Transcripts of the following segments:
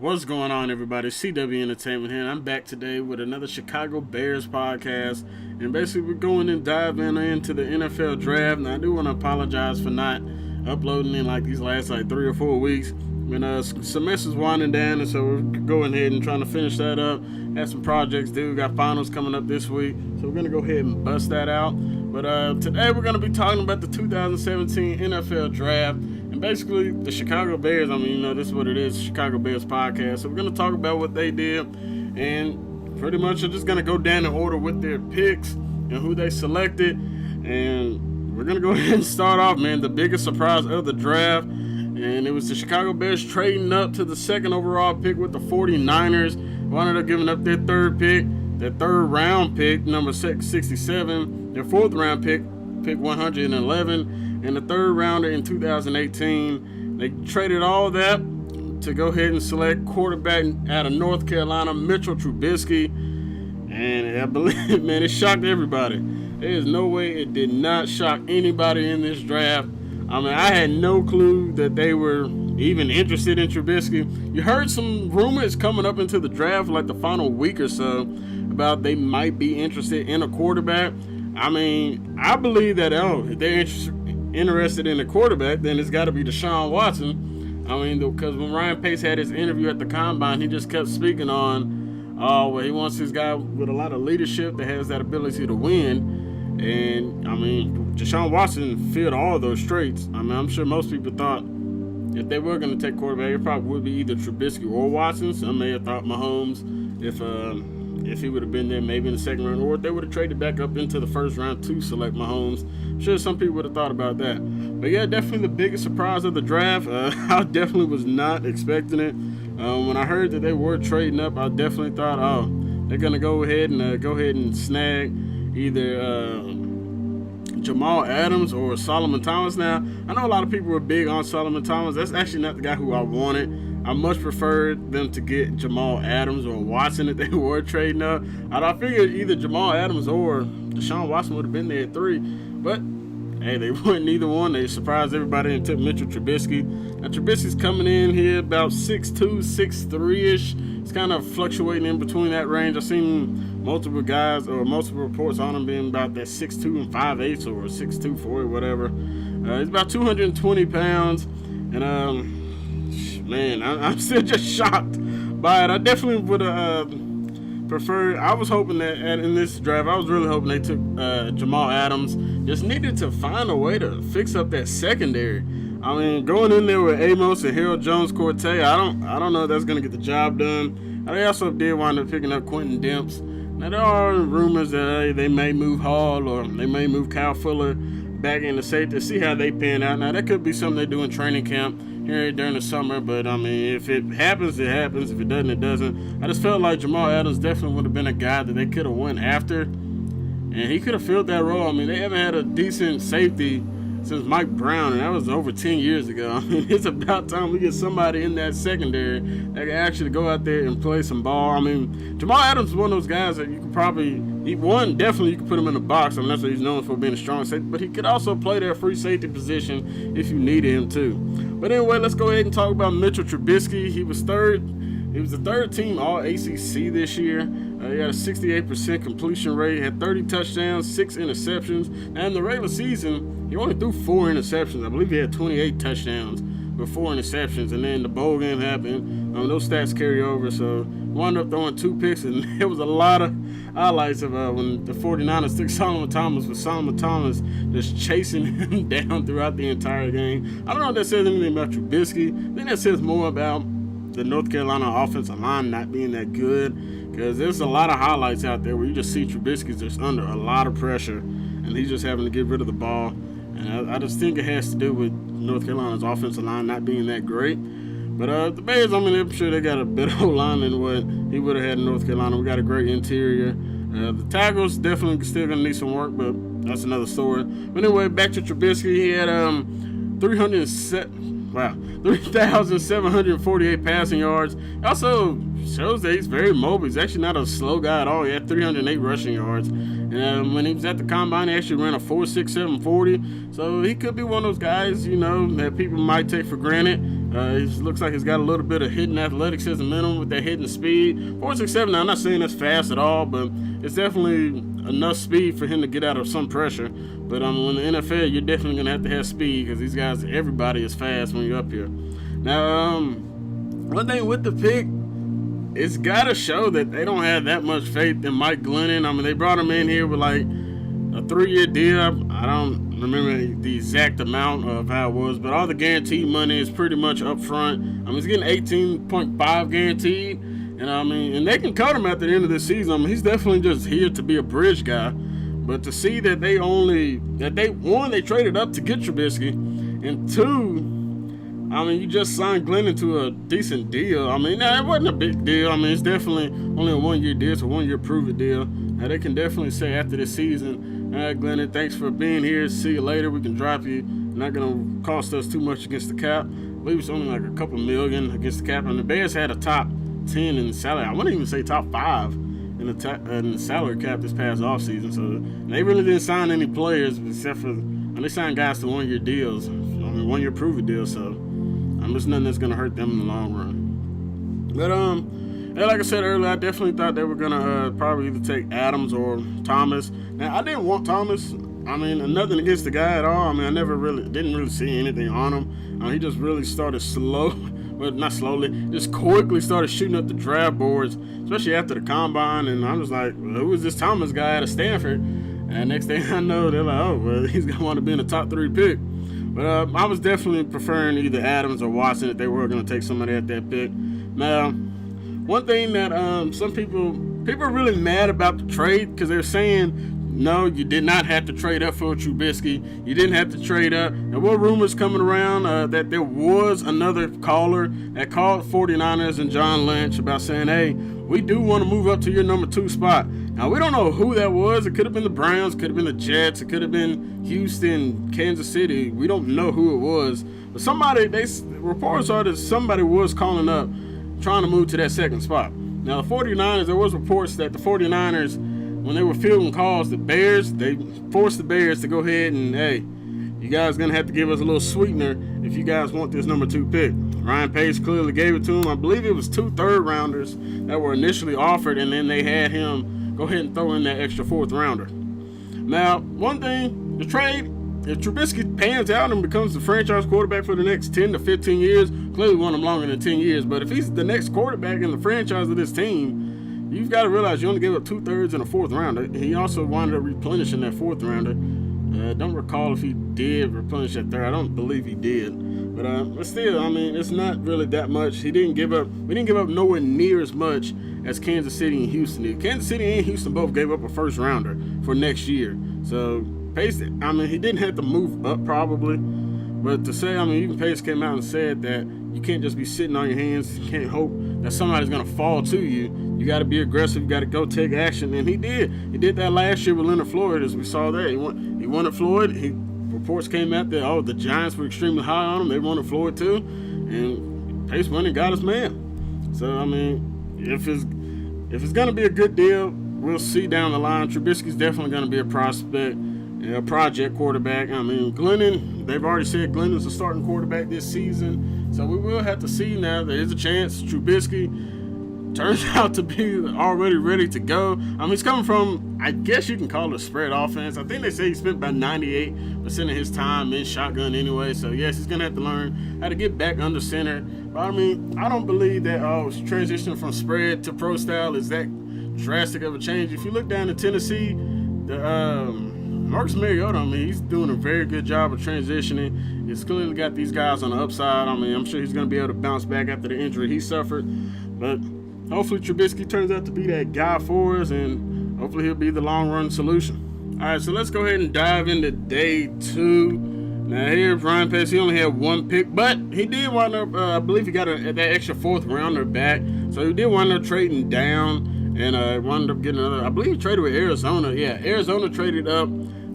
What's going on, everybody? CW Entertainment here. I'm back today with another Chicago Bears podcast, and basically we're going and diving into the NFL draft. Now I do want to apologize for not uploading in like these last 3 or 4 weeks. When semester's winding down, and so we're going ahead and trying to finish that up. Have some projects due. Got finals coming up this week, so we're gonna go ahead and bust that out. But today we're gonna be talking about the 2017 NFL draft. And basically, the Chicago Bears, this is what it is, Chicago Bears podcast. So we're going to talk about what they did, and pretty much we're just going to go down in order with their picks and who they selected. And we're going to go ahead and start off, man, the biggest surprise of the draft. And it was the Chicago Bears trading up to the second overall pick with the 49ers. Wound up giving up their third pick, their third round pick, number 67, their fourth round pick 111. And the third rounder in 2018. They traded all that to go ahead and select quarterback out of North Carolina, Mitchell Trubisky. And I believe, man, it shocked everybody. There is no way it did not shock anybody in this draft. I had no clue that they were even interested in Trubisky. You heard some rumors coming up into the draft, like the final week or so, about they might be interested in a quarterback. I believe that, if they're interested in a quarterback, then it's got to be Deshaun Watson. Because when Ryan Pace had his interview at the Combine, he just kept speaking on, he wants this guy with a lot of leadership that has that ability to win. And, Deshaun Watson filled all of those traits. I'm sure most people thought if they were going to take quarterback, it probably would be either Trubisky or Watson. Some may have thought Mahomes if he would have been there maybe in the second round, or if they would have traded back up into the first round to select Mahomes. I'm sure some people would have thought about that. But yeah, definitely the biggest surprise of the draft. I definitely was not expecting it. When I heard that they were trading up, I definitely thought, they're going to go ahead and snag either Jamal Adams or Solomon Thomas. Now, I know a lot of people were big on Solomon Thomas. That's actually not the guy who I wanted. I much preferred them to get Jamal Adams or Watson if they were trading up. I figured either Jamal Adams or Deshaun Watson would have been there at 3. But, hey, they weren't either one. They surprised everybody and took Mitchell Trubisky. Now, Trubisky's coming in here about 6'2", 6'3"-ish. It's kind of fluctuating in between that range. I've seen multiple guys or multiple reports on him being about that 6'2" and 5'8", or 6'2", 4", whatever. He's about 220 pounds. And, man, I'm still just shocked by it. I definitely would have preferred. I was hoping that in this draft, I was really hoping they took Jamal Adams. Just needed to find a way to fix up that secondary. Going in there with Amos and Harold Jones-Cortez, I don't know if that's going to get the job done. They also did wind up picking up Quentin Demps. Now, there are rumors that they may move Hall or they may move Kyle Fuller back in the safety to see how they pan out. Now, that could be something they do in training camp here during the summer, but if it happens, it happens. If it doesn't, it doesn't. I just felt like Jamal Adams definitely would have been a guy that they could have went after, and he could have filled that role. They haven't had a decent safety since Mike Brown, and that was over 10 years ago. It's about time we get somebody in that secondary that can actually go out there and play some ball. Jamal Adams is one of those guys that you could definitely you could put him in the box. That's what he's known for, being a strong safety, but he could also play that free safety position if you needed him to. But anyway, let's go ahead and talk about Mitchell Trubisky. He was the third team All-ACC this year. He had a 68% completion rate, had 30 touchdowns, 6 interceptions. And in the regular season, he only threw 4 interceptions. I believe he had 28 touchdowns with 4 interceptions. And then the bowl game happened. Those stats carry over. So wound up throwing 2 picks. And there was a lot of highlights of when the 49ers took Solomon Thomas, with Solomon Thomas just chasing him down throughout the entire game. I don't know if that says anything about Trubisky. I think that says more about the North Carolina offensive line not being that good, because there's a lot of highlights out there where you just see Trubisky's just under a lot of pressure and he's just having to get rid of the ball. And I just think it has to do with North Carolina's offensive line not being that great. But the Bears, I'm sure they got a better O-line than what he would have had in North Carolina. We got a great interior. The tackles definitely still going to need some work, but that's another story. But anyway, back to Trubisky. He had 3,748 passing yards. Also shows that he's very mobile. He's actually not a slow guy at all. He had 308 rushing yards. And when he was at the Combine, he actually ran a 4.67 40. So he could be one of those guys, that people might take for granted. He looks like he's got a little bit of hitting athleticism in him with that hitting speed. 4.67. Now, I'm not saying that's fast at all, but it's definitely enough speed for him to get out of some pressure. But in the NFL, you're definitely going to have speed because these guys, everybody is fast when you're up here. Now, one thing with the pick, it's got to show that they don't have that much faith in Mike Glennon. I mean, they brought him in here with like a 3-year deal. I don't remember the exact amount of how it was, but all the guaranteed money is pretty much up front. I mean, he's getting 18.5 guaranteed, and and they can cut him at the end of the season. I mean, he's definitely just here to be a bridge guy. But to see that they traded up to get Trubisky, and two, you just signed Glennon to a decent deal. It wasn't a big deal. It's definitely only a 1-year deal, so 1-year prove-it deal. Now, they can definitely say after this season, all right, Glennon, thanks for being here. See you later. We can drop you. Not going to cost us too much against the cap. I believe it's only like a couple million against the cap. And the Bears had a top 10 in salary. I wouldn't even say top 5 in the salary cap this past offseason. So they really didn't sign any players except for they signed guys to 1-year deals. 1-year prove-it deals. So there's nothing that's going to hurt them in the long run. But, like I said earlier, I definitely thought they were going to probably either take Adams or Thomas. Now, I didn't want Thomas. Nothing against the guy at all. I didn't really see anything on him. He just really started just quickly started shooting up the draft boards, especially after the combine. And I was like, well, who is this Thomas guy out of Stanford? And next thing I know, they're like, oh, well, he's going to want to be in the top 3 pick. But I was definitely preferring either Adams or Watson if they were going to take somebody at that pick. Now, one thing that some people are really mad about the trade because they're saying, no, you did not have to trade up for Trubisky. You didn't have to trade up. There were rumors coming around that there was another caller that called 49ers and John Lynch about saying, hey, we do want to move up to your number 2 spot. Now, we don't know who that was. It could have been the Browns. It could have been the Jets. It could have been Houston, Kansas City. We don't know who it was. But reports are that somebody was calling up trying to move to that 2nd spot. Now, the 49ers, there was reports that the 49ers, when they were fielding calls, they forced the Bears to go ahead and, hey, you guys going to have to give us a little sweetener if you guys want this number 2 pick. Ryan Pace clearly gave it to him. I believe it was 2 third-rounders that were initially offered, and then they had him go ahead and throw in that extra 4th rounder. Now, one thing, the trade, if Trubisky pans out and becomes the franchise quarterback for the next 10 to 15 years, clearly want him longer than 10 years, but if he's the next quarterback in the franchise of this team, you've got to realize you only gave up 2/3 and a 4th rounder. He also wound up replenishing that 4th rounder. Don't recall if he did replenish that 3rd. I don't believe he did. But still, it's not really that much. We didn't give up nowhere near as much as Kansas City and Houston did. Kansas City and Houston both gave up a 1st rounder for next year. So Pace, he didn't have to move up probably. But to say, even Pace came out and said that you can't just be sitting on your hands. You can't hope that somebody's going to fall to you. You got to be aggressive. You got to go take action. And he did. He did that last year with Leonard Floyd, as we saw there. He wanted Floyd. Reports came out that, the Giants were extremely high on him. They wanted Floyd too. And Pace went and got his man. So, if it's going to be a good deal, we'll see down the line. Trubisky's definitely going to be a prospect. A project quarterback. Glennon, they've already said Glennon's a starting quarterback this season. So we will have to see now. There is a chance Trubisky turns out to be already ready to go. He's coming from, I guess you can call it a spread offense. I think they say he spent about 98% of his time in shotgun anyway. So, yes, he's going to have to learn how to get back under center. But, I don't believe that transition from spread to pro style is that drastic of a change. If you look down to Tennessee, Marcus Mariota, he's doing a very good job of transitioning. He's clearly got these guys on the upside. I'm sure he's going to be able to bounce back after the injury he suffered. But hopefully Trubisky turns out to be that guy for us, and hopefully he'll be the long-run solution. All right, so let's go ahead and dive into day 2. Now, here, Ryan Pace, he only had 1 pick, but he did wind up, I believe he got that extra 4th rounder back. So he did wind up trading down and wound up getting another. I believe he traded with Arizona. Yeah, Arizona traded up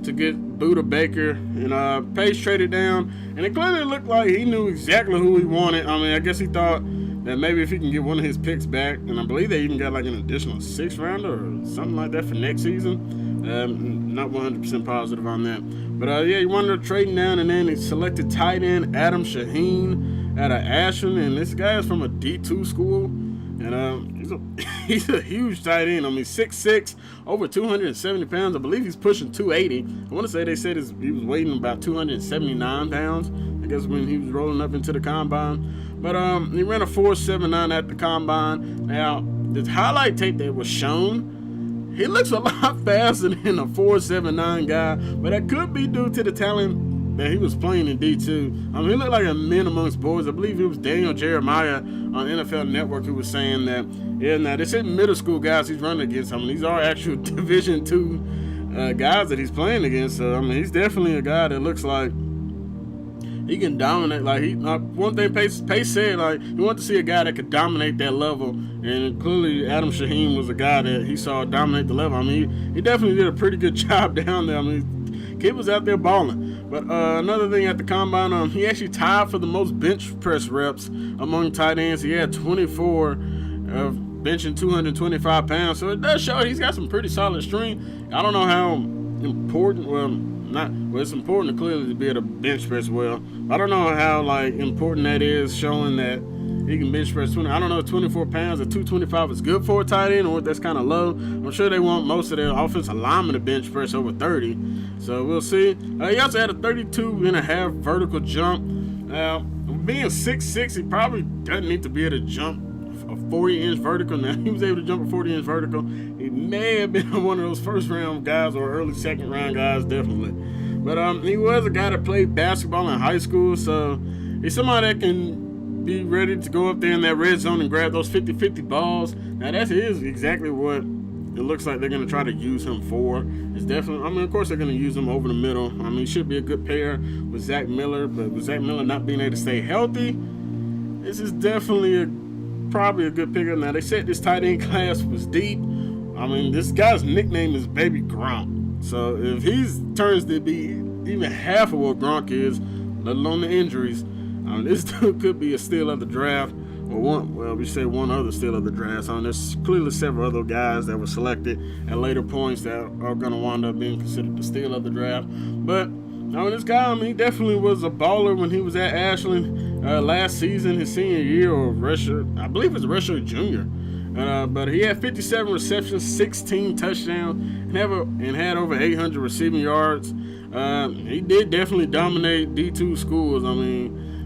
to get Buda Baker, and Pace traded down, and it clearly looked like he knew exactly who he wanted. I guess he thought that maybe if he can get one of his picks back, and I believe they even got like an additional 6th rounder or something like that for next season. Not 100% positive on that. But he wound up trading down, and then he selected tight end Adam Shaheen. out of Ashland, and this guy is from a D2 school. And he's a huge tight end. I mean, 6'6", over 270 pounds. I believe he's pushing 280. I want to say they said he was weighing about 279 pounds. I guess when he was rolling up into the combine. But he ran a 4.79 at the combine. Now, the highlight tape that was shown, he looks a lot faster than a 4.79 guy. But that could be due to the talent that he was playing in D2. I mean, he looked like a man amongst boys. I believe it was Daniel Jeremiah on NFL Network who was saying that, yeah, now this isn't middle school guys he's running against. I mean, these are actual Division II guys that he's playing against. So, I mean, he's definitely a guy that looks like he can dominate. Like, one thing Pace said, like, he wanted to see a guy that could dominate that level. And clearly, Adam Shaheen was a guy that he saw dominate the level. I mean, he definitely did a pretty good job down there. I mean, kid was out there balling. But another thing at the combine, he actually tied for the most bench press reps among tight ends. He had 24 benching 225 pounds. So it does show he's got some pretty solid strength. I don't know how important, it's important clearly to be able to bench press well. I don't know how important that is, showing that he can bench press 20. I don't know if 24 pounds or 225 is good for a tight end or if that's kind of low. I'm sure they want most of their offensive linemen to bench press over 30. So we'll see. He also had a 32.5 vertical jump. Being 6'6", he probably doesn't need to be able to jump a 40-inch vertical. Now, he was able to jump a 40-inch vertical. He may have been one of those first-round guys or early second-round guys, definitely. But he was a guy that played basketball in high school, so he's somebody that can be ready to go up there in that red zone and grab those 50-50 balls. Now, that is exactly what it looks like they're going to try to use him for. It's definitely, I mean, of course they're going to use him over the middle. I mean, he should be a good pair with Zach Miller, but with Zach Miller not being able to stay healthy, this is definitely probably a good pickup. Now, they said this tight end class was deep. I mean, this guy's nickname is Baby Gronk. So if he turns to be even half of what Gronk is, let alone the injuries, this dude could be a steal of the draft, or one other steal of the draft. There's clearly several other guys that were selected at later points that are going to wind up being considered the steal of the draft. But this guy, he definitely was a baller when he was at Ashland last season, his senior year, or I believe it was redshirt junior. But he had 57 receptions, 16 touchdowns, and had over 800 receiving yards. He did definitely dominate D2 schools.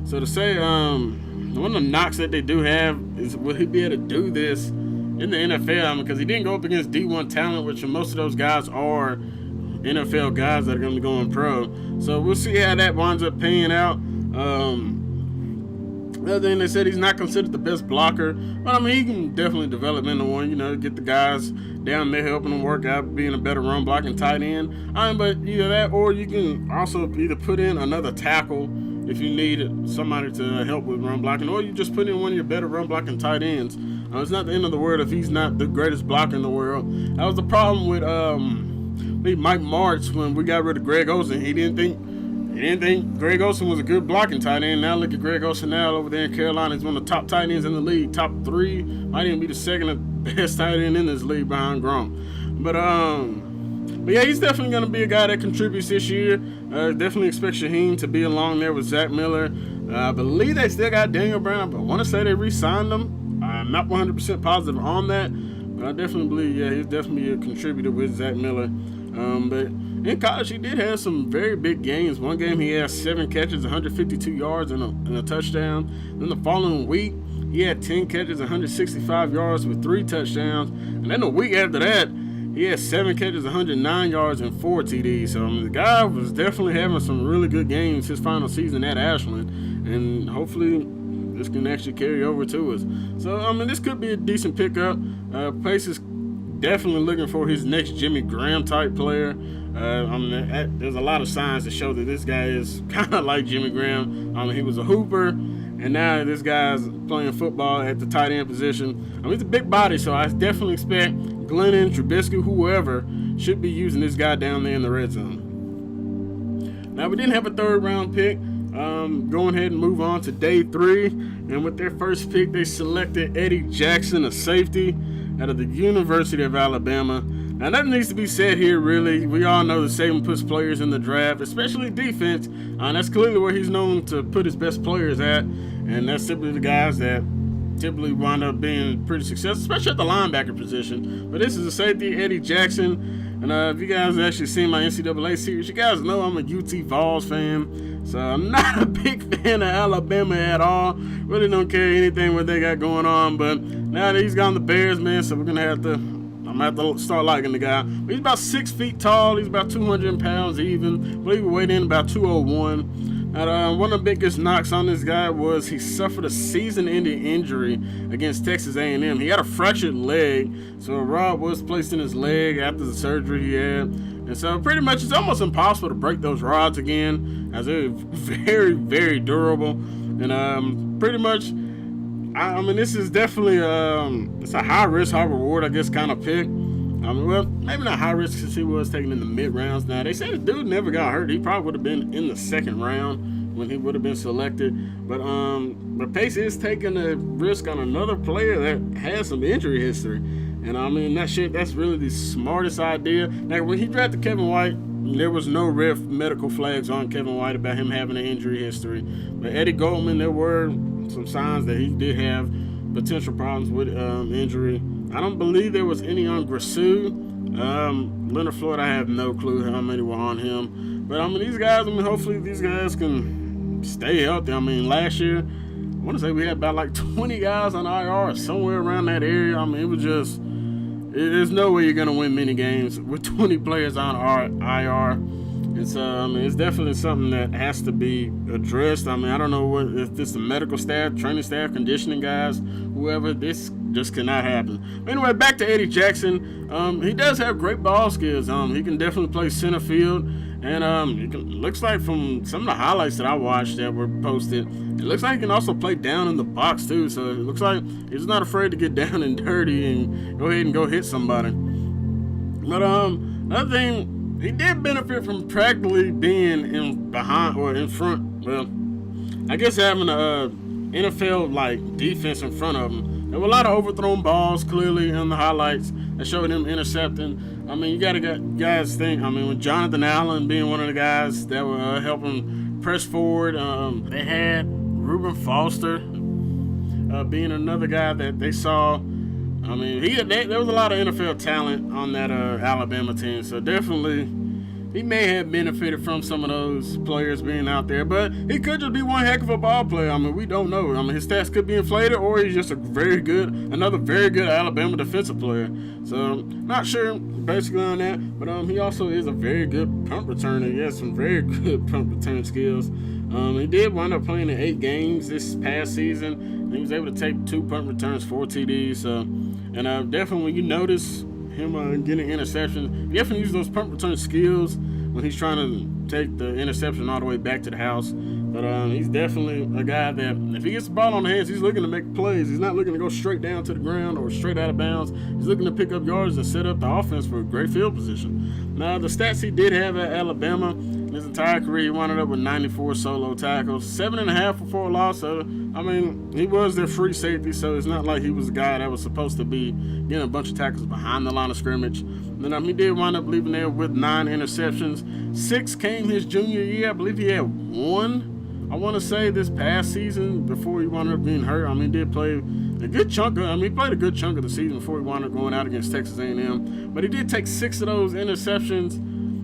So to say, one of the knocks that they do have is, will he be able to do this in the NFL? Because he didn't go up against D1 talent, which most of those guys are NFL guys that are going to be going pro. So we'll see how that winds up paying out. Other thing, they said he's not considered the best blocker, but he can definitely develop into one. Get the guys down there helping them work out, being a better run blocking tight end. But either that, or you can also either put in another tackle if you need somebody to help with run blocking, or you just put in one of your better run blocking tight ends. It's not the end of the world if he's not the greatest blocker in the world. That was the problem with Mike Martz when we got rid of Greg Olsen. He didn't think Greg Olsen was a good blocking tight end. Now look at Greg Olsen now over there in Carolina. He's one of the top tight ends in the league, top 3. Might even be the second best tight end in this league behind Gronk. But yeah, he's definitely going to be a guy that contributes this year. Definitely expect Shaheen to be along there with Zach Miller. I believe they still got Daniel Brown, but I want to say they re-signed him. I'm not 100% positive on that, but I definitely believe, he's definitely a contributor with Zach Miller. But in college, he did have some very big games. One game, he had 7 catches, 152 yards, and a touchdown. Then the following week, he had 10 catches, 165 yards with 3 touchdowns. And then the week after that, he had 7 catches, 109 yards, and 4 TDs. So the guy was definitely having some really good games his final season at Ashland. And hopefully this can actually carry over to us. So, this could be a decent pickup. Pace is definitely looking for his next Jimmy Graham type player. There's a lot of signs to show that this guy is kind of like Jimmy Graham. He was a hooper, and now this guy's playing football at the tight end position. He's a big body, so I definitely expect Glennon, Trubisky, whoever should be using this guy down there in the red zone. Now, we didn't have a 3rd round pick. Going ahead and move on to day 3. And with their first pick, they selected Eddie Jackson, a safety out of the University of Alabama. Now, nothing needs to be said here, really. We all know that Saban puts players in the draft, especially defense. That's clearly where he's known to put his best players at. and that's typically the guys that typically wind up being pretty successful, especially at the linebacker position. But this is a safety, Eddie Jackson. And if you guys have actually seen my NCAA series, you guys know I'm a UT Vols fan. So I'm not a big fan of Alabama at all. Really don't care anything what they got going on. But now that he's gone the Bears, man, so I'm going to have to start liking the guy. But he's about 6 feet tall. He's about 200 pounds even. I believe he weighed in about 201. And one of the biggest knocks on this guy was he suffered a season-ending injury against Texas A&M. He had a fractured leg, so a rod was placed in his leg after the surgery he had. And so pretty much it's almost impossible to break those rods again, as they're very, very durable. And pretty much, I mean, this is definitely it's a high-risk, high-reward, I guess, kind of pick. Well, maybe not high risk since he was taken in the mid-rounds. Now, they say the dude never got hurt. He probably would have been in the second round when he would have been selected. But Pace is taking a risk on another player that has some injury history. And, I mean, that's really the smartest idea. Now, when he drafted Kevin White, there was no red medical flags on Kevin White about him having an injury history. But Eddie Goldman, there were some signs that he did have potential problems with injury. I don't believe there was any on Grisou. Leonard Floyd, I have no clue how many were on him. But, I mean, these guys, hopefully these guys can stay healthy. I mean, last year, I want to say we had about like 20 guys on IR or somewhere around that area. I mean, it was just, there's no way you're going to win many games with 20 players on IR. It's it's definitely something that has to be addressed. I mean, I don't know if this is the medical staff, training staff, conditioning guys, whoever. This just cannot happen. But anyway, back to Eddie Jackson. He does have great ball skills. He can definitely play center field, and looks like from some of the highlights that I watched that were posted, it looks like he can also play down in the box too. So it looks like he's not afraid to get down and dirty and go ahead and go hit somebody. But another thing. He did benefit from practically being in front. Well, I guess having a NFL defense in front of him. There were a lot of overthrown balls clearly in the highlights that showed him intercepting. I mean, you got to guys think. I mean, with Jonathan Allen being one of the guys that were helping press forward, they had Reuben Foster being another guy that they saw. I mean, there was a lot of NFL talent on that Alabama team, so definitely he may have benefited from some of those players being out there, but he could just be one heck of a ball player. I mean, we don't know. I mean, his stats could be inflated, or he's just another very good Alabama defensive player. So, not sure basically on that, but he also is a very good punt returner. He has some very good punt return skills. He did wind up playing in 8 games this past season. He was able to take 2 punt returns, 4 TDs. And definitely when you notice him getting interceptions, he definitely uses those punt return skills when he's trying to take the interception all the way back to the house. But he's definitely a guy that if he gets the ball on the hands, he's looking to make plays. He's not looking to go straight down to the ground or straight out of bounds. He's looking to pick up yards and set up the offense for a great field position. Now, the stats he did have at Alabama, in his entire career, he wound up with 94 solo tackles, 7.5 for 4 loss. So, I mean, he was their free safety, so it's not like he was a guy that was supposed to be getting a bunch of tackles behind the line of scrimmage. And then he did wind up leaving there with 9 interceptions. 6 came his junior year. I believe he had 1. I want to say this past season before he wound up being hurt. I mean, he did play a good chunk of. He played a good chunk of the season before he wound up going out against Texas A&M. But he did take 6 of those interceptions.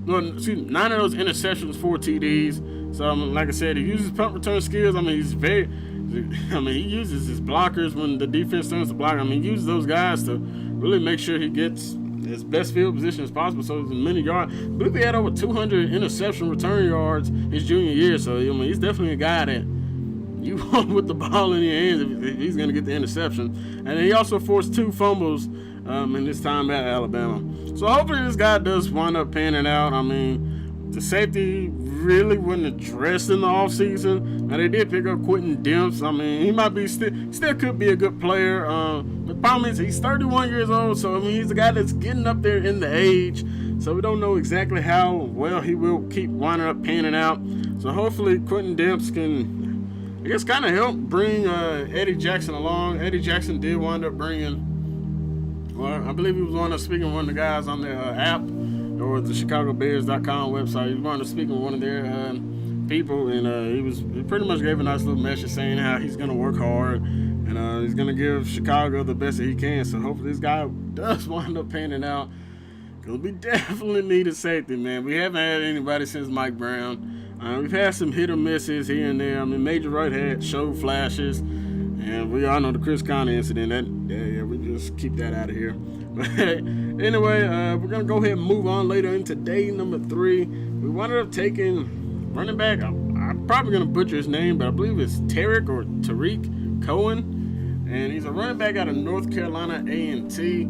9 of those interceptions, 4 TDs. So, like I said, he uses punt return skills. I mean, he uses his blockers when the defense turns to block. I mean, he uses those guys to really make sure he gets his best field position as possible, so it's a many yards. I believe he had over 200 interception return yards his junior year, so I mean, he's definitely a guy that you want with the ball in your hands if he's going to get the interception. And he also forced 2 fumbles in his time at Alabama. So hopefully this guy does wind up panning out. I mean, the safety really wasn't addressed in the offseason. Now, they did pick up Quentin Demps. I mean, he might be still could be a good player. The problem is he's 31 years old, so I mean, he's a guy that's getting up there in the age. So we don't know exactly how well he will keep winding up panning out. So hopefully Quentin Demps can, I guess, kind of help bring Eddie Jackson along. Eddie Jackson did wind up bringing, well, I believe he was one of speaking with one of the guys on their app or the ChicagoBears.com website. He was one of speaking with one of their people, and he pretty much gave a nice little message saying how he's gonna work hard and he's gonna give Chicago the best that he can. So hopefully this guy does wind up panning out. Cause we definitely need a safety, man. We haven't had anybody since Mike Brown. We've had some hit or misses here and there. I mean, Major Wright had showed flashes, and we all know the Chris Conner incident. We just keep that out of here. But anyway, we're gonna go ahead and move on later into day number 3. We wound up taking running back. I'm probably gonna butcher his name, but I believe it's Tariq Cohen, and he's a running back out of North Carolina A&T.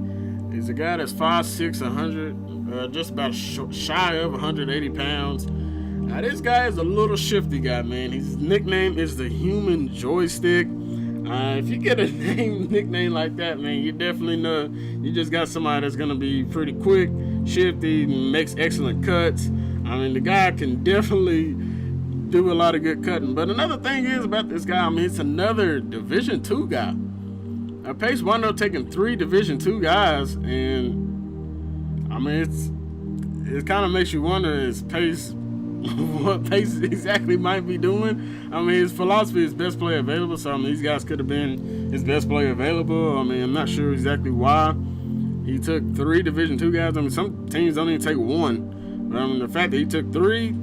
He's a guy that's 5'6", 100, just about shy of 180 pounds. Now, this guy is a little shifty guy, man. His nickname is the Human Joystick. If you get a nickname like that, man, you definitely know you just got somebody that's going to be pretty quick, shifty, makes excellent cuts. I mean, the guy can definitely do a lot of good cutting. But another thing is about this guy, I mean, it's another Division II guy. Pace wound up taking 3 Division II guys, and I mean, it kind of makes you wonder, is Pace what Pace exactly might be doing? I mean, his philosophy is best player available, so I mean, these guys could have been his best player available. I mean, I'm not sure exactly why he took 3 Division II guys. I mean, some teams don't even take 1, but I mean, the fact that he took 3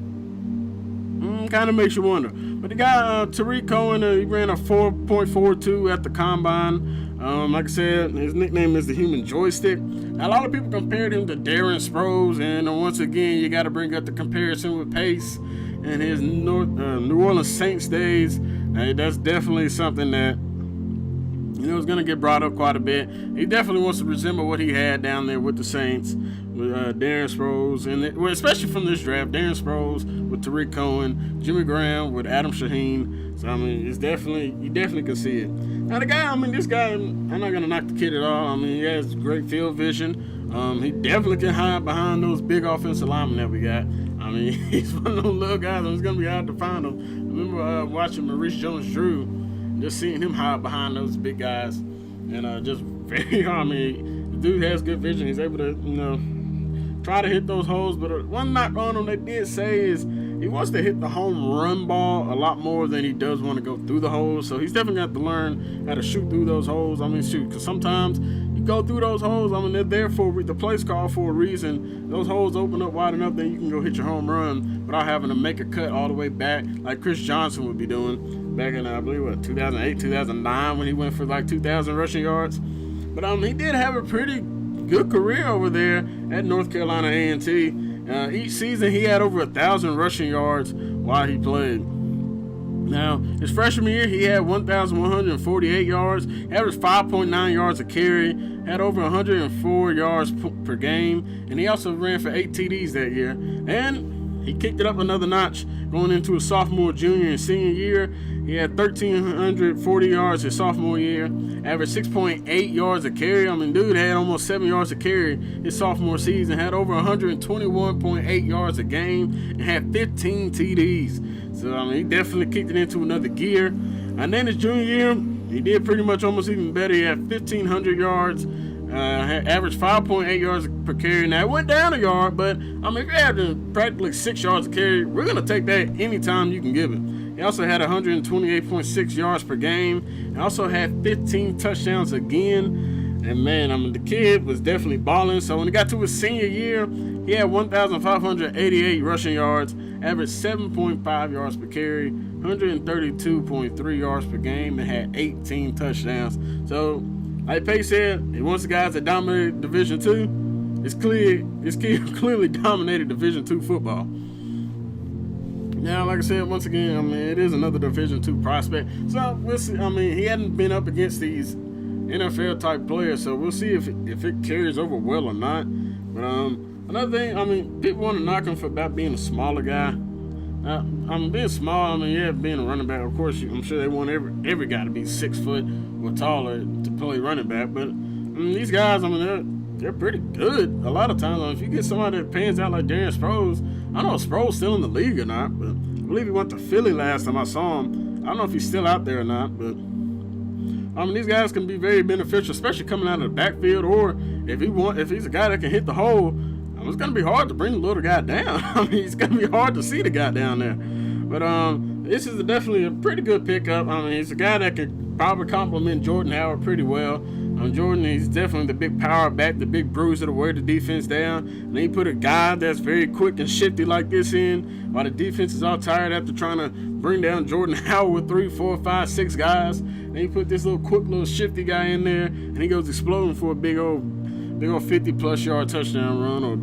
kind of makes you wonder. But the guy, Tariq Cohen, he ran a 4.42 at the combine. Like I said, his nickname is the Human Joystick. Now, a lot of people compared him to Darren Sproles, and once again, you got to bring up the comparison with Pace and his New Orleans Saints days. That's definitely something that is going to get brought up quite a bit. He definitely wants to resemble what he had down there with the Saints, with Darren Sproles, and especially from this draft, Darren Sproles with Tariq Cohen, Jimmy Graham with Adam Shaheen. So I mean, you definitely can see it. Now the guy, I mean, this guy, I'm not gonna knock the kid at all. I mean, he has great field vision. He definitely can hide behind those big offensive linemen that we got. I mean, he's one of those little guys, and it's gonna be hard to find him. I remember watching Maurice Jones-Drew, just seeing him hide behind those big guys, and just very hard. I mean, the dude has good vision. He's able to, try to hit those holes. But one knock on him they did say is he wants to hit the home run ball a lot more than he does want to go through the holes. So he's definitely got to learn how to shoot through those holes. I mean, shoot, because sometimes you go through those holes. I mean, they're there for the play's called for a reason. Those holes open up wide enough that you can go hit your home run without having to make a cut all the way back like Chris Johnson would be doing back in, I believe, 2008, 2009 when he went for like 2,000 rushing yards. But he did have a pretty good career over there at North Carolina A&T. Each season he had over 1,000 rushing yards while he played. Now, his freshman year he had 1,148 yards, averaged 5.9 yards a carry, had over 104 yards per game, and he also ran for 8 TDs that year. And he kicked it up another notch going into his sophomore, junior, and senior year. He had 1,340 yards his sophomore year, averaged 6.8 yards a carry. I mean, dude had almost 7 yards a carry his sophomore season, had over 121.8 yards a game, and had 15 TDs. So, I mean, he definitely kicked it into another gear. And then his junior year, he did pretty much almost even better. He had 1,500 yards, averaged 5.8 yards per carry. Now, it went down a yard, but, I mean, if you're averaging practically 6 yards a carry, we're going to take that anytime you can give it. He also had 128.6 yards per game. He also had 15 touchdowns again. And, man, I mean, the kid was definitely balling. So, when he got to his senior year, he had 1,588 rushing yards, averaged 7.5 yards per carry, 132.3 yards per game, and had 18 touchdowns. So, like Pace said, he wants the guys that dominated Division II. It's clearly dominated Division II football. Now, like I said, once again, I mean, it is another Division II prospect. So, we'll see. I mean, he hadn't been up against these NFL-type players, so we'll see if it carries over well or not. But another thing, I mean, people want to knock him for about being a smaller guy. Being small, I mean, yeah, being a running back, of course, I'm sure they want every guy to be 6 foot or taller to play running back. But, I mean, these guys, I mean, they're pretty good a lot of times. If you get somebody that pans out like Darren Sproles, I don't know if Sproles still in the league or not, but I believe he went to Philly last time I saw him. I don't know if he's still out there or not, but I mean, these guys can be very beneficial, especially coming out of the backfield, or if he's a guy that can hit the hole, it's going to be hard to bring the little guy down. I mean, it's going to be hard to see the guy down there. But this is definitely a pretty good pickup. I mean, he's a guy that could probably complement Jordan Howard pretty well. Jordan, he's definitely the big power back, the big bruiser to wear the defense down. And then you put a guy that's very quick and shifty like this in, while the defense is all tired after trying to bring down Jordan Howard with 3, 4, 5, 6 guys. And you put this little quick, little shifty guy in there, and he goes exploding for a big old 50-plus yard touchdown run, or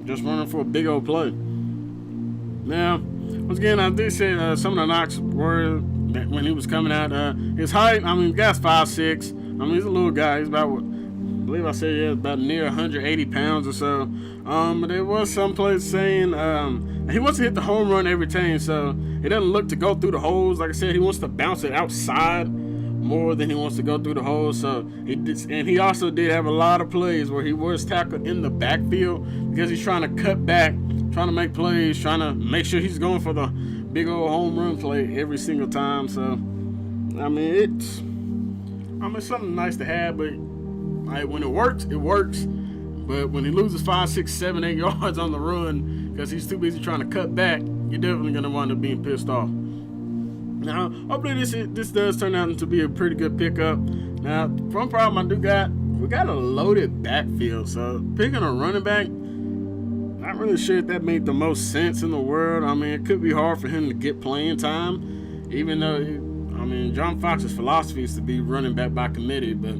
just running for a big old play. Now, once again, I did say some of the knocks were that when he was coming out, his height. I mean, the guy's 5'6". I mean, he's a little guy. He's about, I believe I said, about near 180 pounds or so. But there was some place saying he wants to hit the home run every time, so he doesn't look to go through the holes. Like I said, he wants to bounce it outside more than he wants to go through the holes. So he also did have a lot of plays where he was tackled in the backfield because he's trying to cut back, trying to make plays, trying to make sure he's going for the big old home run play every single time. So, I mean, it's something nice to have, but when it works, it works. But when he loses 5, 6, 7, 8 yards on the run because he's too busy trying to cut back, you're definitely going to wind up being pissed off. Now, hopefully this does turn out to be a pretty good pickup. Now, one problem we got a loaded backfield, so picking a running back, not really sure if that made the most sense in the world. I mean, it could be hard for him to get playing time, even though, John Fox's philosophy is to be running back by committee, but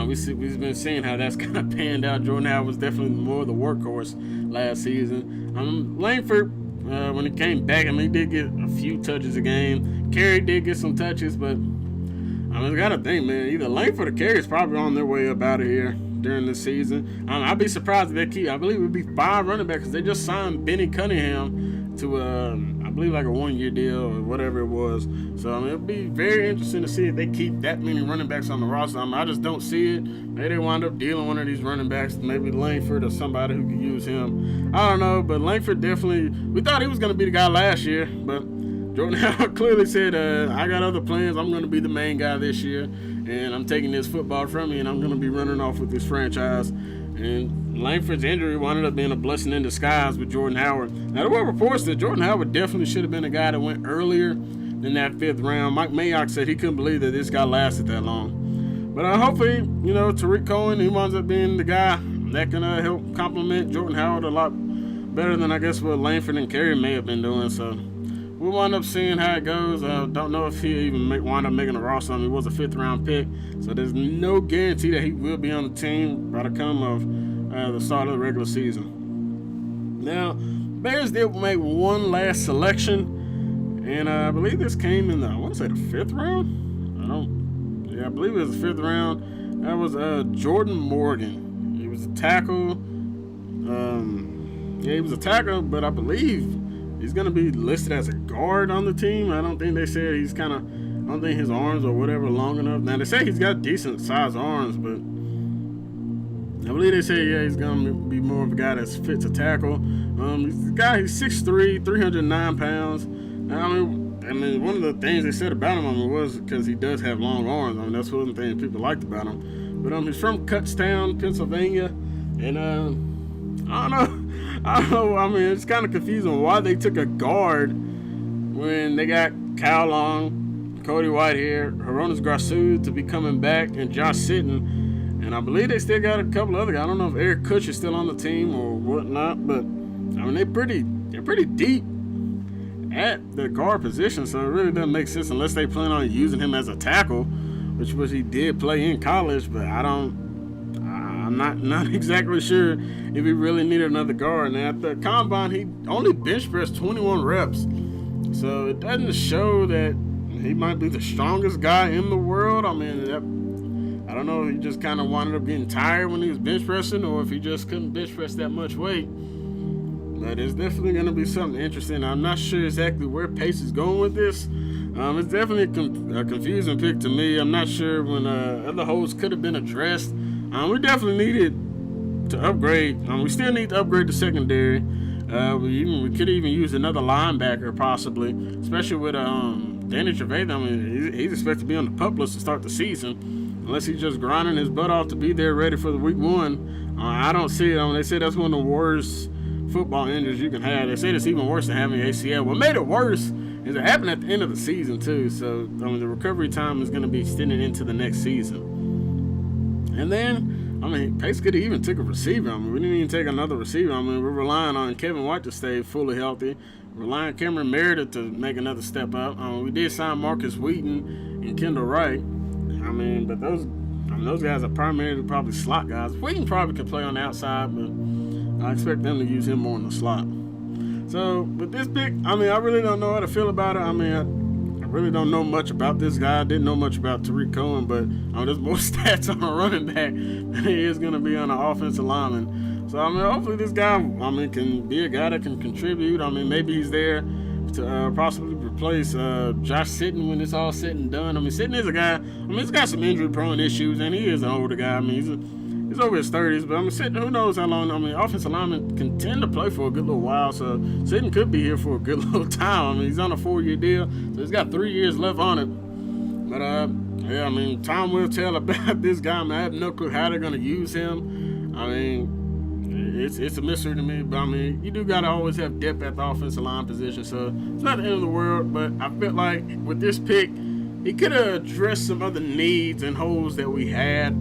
we've been seeing how that's kind of panned out. Jordan Howard was definitely more the workhorse last season. Langford, when he came back, he did get a few touches a game. Carey did get some touches, but I got to think, man, either Langford or Carey is probably on their way up out of here during this season. I'd be surprised if they keep. I believe it would be 5 running backs because they just signed Benny Cunningham to I believe like a 1-year deal or whatever it was. So it'll be very interesting to see if they keep that many running backs on the roster. I just don't see it. Maybe they wind up dealing one of these running backs, maybe Langford or somebody who could use him. I don't know, but Langford definitely. We thought he was going to be the guy last year, but Jordan Howard clearly said, I got other plans. I'm going to be the main guy this year, and I'm taking this football from you, and I'm going to be running off with this franchise. And Langford's injury wound up being a blessing in disguise with Jordan Howard. Now, there were reports that Jordan Howard definitely should have been a guy that went earlier than that 5th round. Mike Mayock said he couldn't believe that this guy lasted that long. But hopefully, Tariq Cohen, he winds up being the guy that can help complement Jordan Howard a lot better than I guess what Langford and Carey may have been doing. So we'll wind up seeing how it goes. Don't know if he even wind up making a roster. He was a 5th round pick, so there's no guarantee that he will be on the team by the come of the start of the regular season. Now, Bears did make one last selection, and I believe this came in the 5th round. I believe it was the 5th round. That was Jordan Morgan. He was a tackle. He was a tackle, but I believe he's going to be listed as a guard on the team. I don't think they said I don't think his arms or whatever long enough. Now, they say he's got decent sized arms, but I believe they say, he's going to be more of a guy that's fit to tackle. He's 6'3", 309 pounds. One of the things they said about him was because he does have long arms. That's one of the things people liked about him. But he's from Kutztown, Pennsylvania, and I don't know. It's kind of confusing why they took a guard when they got Kyle Long, Cody Whitehair, Hronis Grasu to be coming back, and Josh Sitton. And I believe they still got a couple other guys. I don't know if Eric Kutch is still on the team or whatnot, but they're pretty deep at the guard position, so it really doesn't make sense unless they plan on using him as a tackle, which he did play in college, but I'm not exactly sure if he really needed another guard. Now, at the combine, he only bench pressed 21 reps, so it doesn't show that he might be the strongest guy in the world. I don't know if he just kind of wound up getting tired when he was bench pressing, or if he just couldn't bench press that much weight. But it's definitely going to be something interesting. I'm not sure exactly where Pace is going with this. It's definitely a confusing pick to me. I'm not sure when other holes could have been addressed. We definitely needed to upgrade. We still need to upgrade the secondary. We could even use another linebacker possibly, especially with Danny Trevathan. He's expected to be on the PUP list to start the season, unless he's just grinding his butt off to be there ready for the week 1. I don't see it. They say that's one of the worst football injuries you can have. They say it's even worse than having ACL. What made it worse It happened at the end of the season too, so I mean the recovery time is going to be extended into the next season. And then, I mean, Pace could have even took a receiver. I mean, we didn't even take another receiver. I mean, we're relying on Kevin White to stay fully healthy. Relying on Cameron Meredith to make another step up. We did sign Marcus Wheaton and Kendall Wright. I mean, but those guys are primarily probably slot guys. Wheaton probably could play on the outside, but I expect them to use him more in the slot. So, with this pick, I mean, I really don't know how to feel about it. I mean, I really don't know much about this guy. I didn't know much about Tariq Cohen, but there's more stats on a running back than there is going to be on an offensive lineman. So, I mean, hopefully this guy, can be a guy that can contribute. I mean, maybe he's there to possibly replace Josh Sitton when it's all said and done. I mean, Sitton is a guy, he's got some injury-prone issues, and he is an older guy. I mean, he's over his 30s, but Sitton, who knows how long. Offensive linemen can tend to play for a good little while, so Sitton could be here for a good little time. He's on a 4-year deal, so he's got 3 years left on it. But, time will tell about this guy. I have no clue how they're going to use him. It's a mystery to me, but you do got to always have depth at the offensive line position, so it's not the end of the world. But I feel like with this pick, he could have addressed some other needs and holes that we had.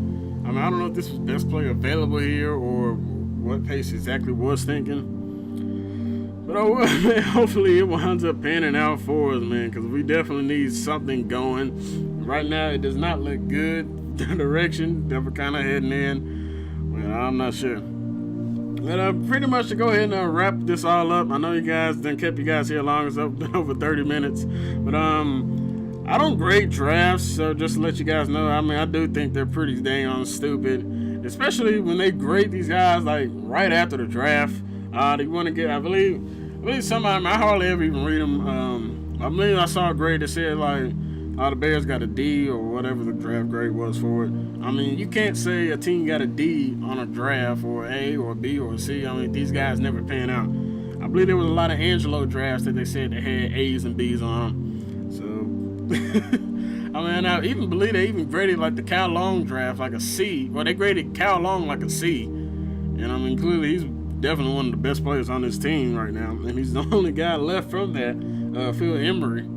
I don't know if this was best player available here or what Pace exactly was thinking. But hopefully it winds up panning out for us, man, because we definitely need something going. Right now, it does not look good, the direction that we're kind of heading in. Well, I'm not sure. But pretty much to go ahead and wrap this all up. I know you guys done kept you guys here long. It's over 30 minutes. But I don't grade drafts, so just to let you guys know, I do think they're pretty dang on stupid. Especially when they grade these guys like right after the draft. They want to get, I believe somebody, I hardly ever even read them. I believe I saw a grade that said like, the Bears got a D or whatever the draft grade was for it. You can't say a team got a D on a draft or an A or a B or a C. These guys never pan out. I believe there was a lot of Angelo drafts that they said they had A's and B's on them. So, I even believe they even graded like the Cal Long draft like a C. Well, they graded Cal Long like a C. And clearly he's definitely one of the best players on this team right now. And he's the only guy left from that Phil Emery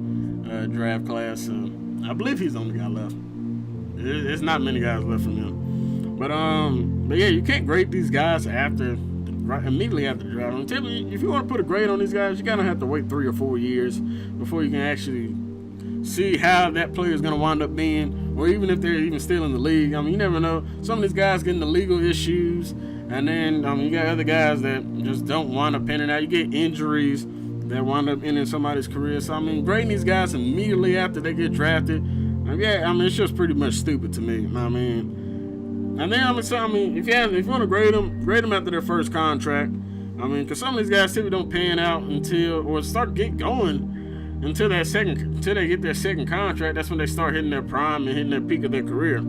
draft class. So I believe he's the only guy left. It's not many guys left from him. But yeah, you can't grade these guys immediately after the draft. If you want to put a grade on these guys, you're gonna have to wait 3 or 4 years before you can actually see how that player is gonna wind up being, or even if they're even still in the league. You never know. Some of these guys get into legal issues, and then you got other guys that just don't wind up panning out. You get injuries that wind up ending somebody's career. So grading these guys immediately after they get drafted, it's just pretty much stupid to me. And then if you want to grade them after their first contract. Because some of these guys typically don't pan out until they get their second contract. That's when they start hitting their prime and hitting their peak of their career.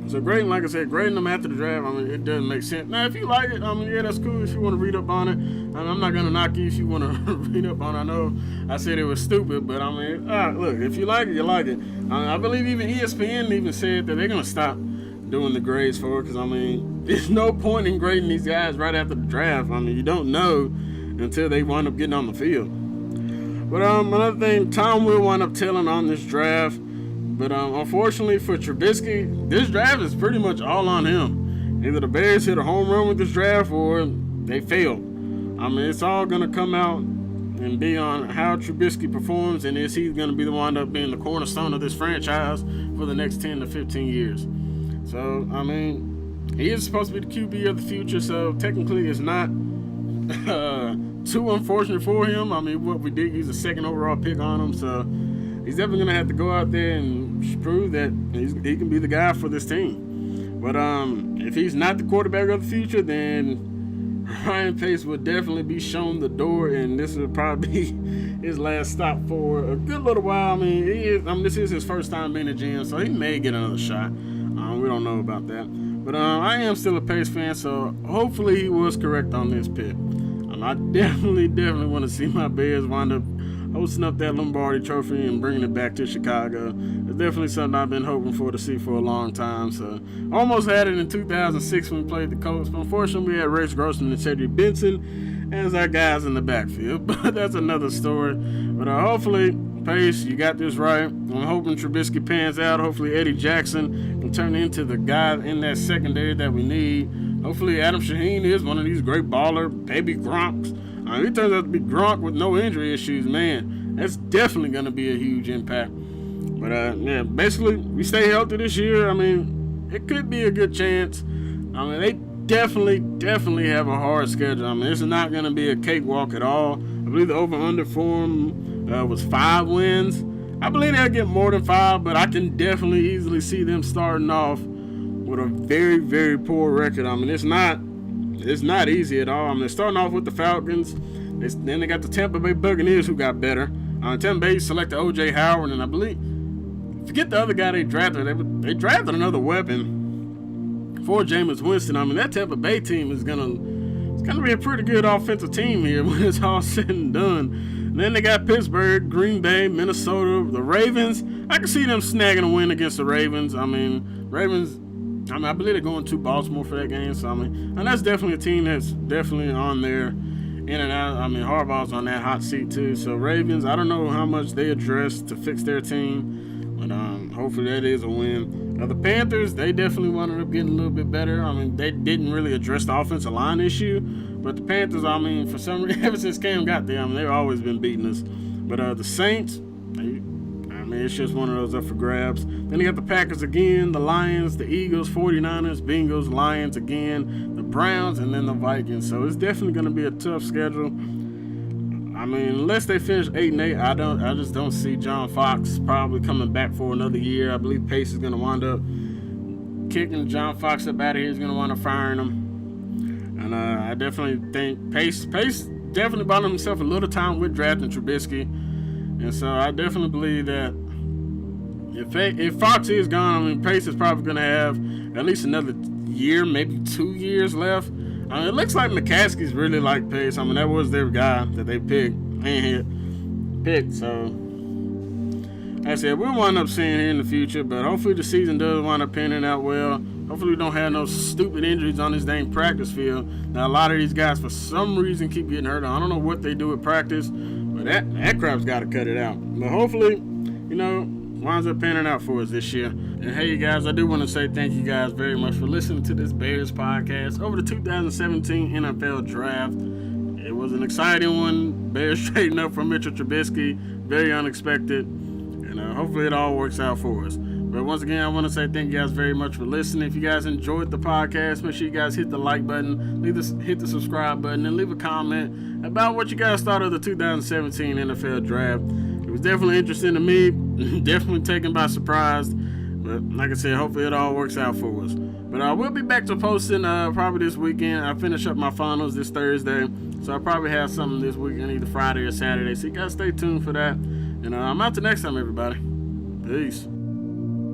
So grading, like I said, grading them after the draft, it doesn't make sense. Now, if you like it, yeah, that's cool if you want to read up on it. I'm not going to knock you if you want to read up on it. I know I said it was stupid, but look, if you like it, you like it. I believe even ESPN even said that they're going to stop doing the grades for it, because, there's no point in grading these guys right after the draft. You don't know until they wind up getting on the field. But another thing, Tom will wind up telling on this draft. But unfortunately for Trubisky, this draft is pretty much all on him. Either the Bears hit a home run with this draft or they failed. It's all going to come out and be on how Trubisky performs, and is he going to be the one up being the cornerstone of this franchise for the next 10 to 15 years. So, he is supposed to be the QB of the future, so technically it's not too unfortunate for him. We did use a second overall pick on him, so he's definitely going to have to go out there and prove that he can be the guy for this team. But if he's not the quarterback of the future, then Ryan Pace will definitely be shown the door, and this will probably be his last stop for a good little while. This is his first time being a GM, so he may get another shot. We don't know about that. But I am still a Pace fan, so hopefully he was correct on this pick. I definitely want to see my Bears wind up hosting up that Lombardi Trophy and bringing it back to Chicago. It's definitely something I've been hoping to see for a long time. So almost had it in 2006 when we played the Colts, but unfortunately we had Rex Grossman and Cedric Benson, as our guys in the backfield. But that's another story. But hopefully, Pace, you got this right. I'm hoping Trubisky pans out. Hopefully, Eddie Jackson can turn into the guy in that secondary that we need. Hopefully, Adam Shaheen is one of these great baller baby Gronks. He turns out to be Gronk with no injury issues, man. That's definitely going to be a huge impact. But, yeah, basically, we stay healthy this year. I mean, it could be a good chance. I mean, they definitely have a hard schedule. I mean, it's not going to be a cakewalk at all. I believe the over-under for them was 5 wins. I believe they'll get more than 5, but I can definitely easily see them starting off with a very, very poor record. I mean, it's not easy at all. I mean, they're starting off with the Falcons. Then they got the Tampa Bay Buccaneers, who got better. Tampa Bay selected O.J. Howard, and I believe, forget the other guy they drafted. They drafted another weapon for Jameis Winston. I mean, that Tampa Bay team is gonna be a pretty good offensive team here when it's all said and done. And then they got Pittsburgh, Green Bay, Minnesota, the Ravens. I can see them snagging a win against the Ravens. I mean, I believe they're going to Baltimore for that game. So, and that's definitely a team that's definitely on there, in and out. I mean, Harbaugh's on that hot seat too. So, Ravens, I don't know how much they addressed to fix their team, but hopefully that is a win. The Panthers, they definitely wound up getting a little bit better. I mean, they didn't really address the offensive line issue, but the Panthers, I mean, for some reason, ever since Cam got there, I mean, they've always been beating us. But the Saints, it's just one of those up for grabs. Then you got the Packers again, the Lions, the Eagles, 49ers, Bengals, Lions again, the Browns, and then the Vikings. So it's definitely going to be a tough schedule. I mean, unless they finish 8-8, I just don't see John Fox probably coming back for another year. I believe Pace is going to wind up kicking John Fox up out of here. He's going to wind up firing him. And I definitely think Pace definitely bought himself a little time with drafting Trubisky. And so I definitely believe that if Fox is gone, I mean, Pace is probably going to have at least another year, maybe 2 years left. I mean, it looks like McCaskey's really like Pace. I mean, that was their guy that they picked. So, like I said, we'll wind up seeing here in the future, but hopefully the season does wind up panning out well. Hopefully we don't have no stupid injuries on this dang practice field. Now, a lot of these guys, for some reason, keep getting hurt. I don't know what they do at practice, but that crap's got to cut it out. But hopefully, winds up panning out for us this year. And hey, you guys, I do want to say thank you guys very much for listening to this Bears podcast over the 2017 NFL Draft. It was an exciting one. Bears trading up for Mitchell Trubisky. Very unexpected. And hopefully it all works out for us. But once again, I want to say thank you guys very much for listening. If you guys enjoyed the podcast, make sure you guys hit the like button, hit the subscribe button, and leave a comment about what you guys thought of the 2017 NFL Draft. It was definitely interesting to me. Definitely taken by surprise. But like I said, hopefully it all works out for us. But I will be back to posting probably this weekend. I finish up my finals this Thursday. So I'll probably have something this weekend, either Friday or Saturday. So you guys stay tuned for that. And I'm out till next time, everybody. Peace.